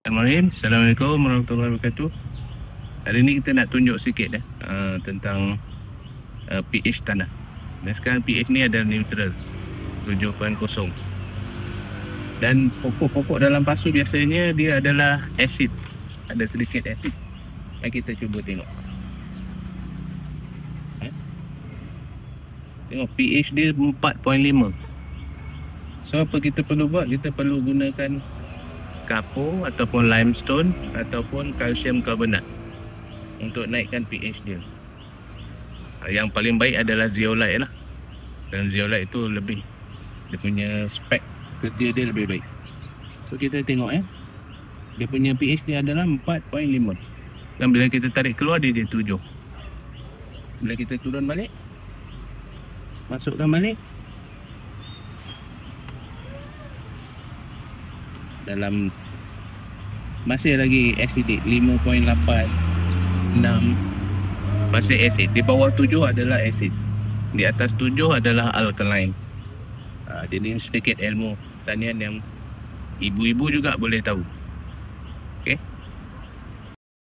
Assalamualaikum warahmatullahi wabarakatuh. Hari ni kita nak tunjuk sikit tentang pH tanah. Dan sekarang pH ni adalah neutral 7.0. Dan pokok-pokok dalam pasu biasanya dia adalah asid. Ada sedikit asid. Mari kita cuba tengok. Tengok pH dia 4.5. So apa kita perlu buat? Kita perlu gunakan kapur ataupun limestone ataupun kalsium karbonat untuk naikkan pH dia. Yang paling baik adalah zeolite lah. Dan zeolite itu lebih, dia punya spek kerja dia lebih baik. So kita tengok dia punya pH dia adalah 4.5. Dan bila kita tarik keluar dia 7. Bila kita turun balik, masukkan balik, dalam masih lagi acidic 5.86, masih asid. Di bawah 7 adalah asid, di atas 7 adalah alkaline. Dia ni sedikit ilmu tanian yang ibu-ibu juga boleh tahu.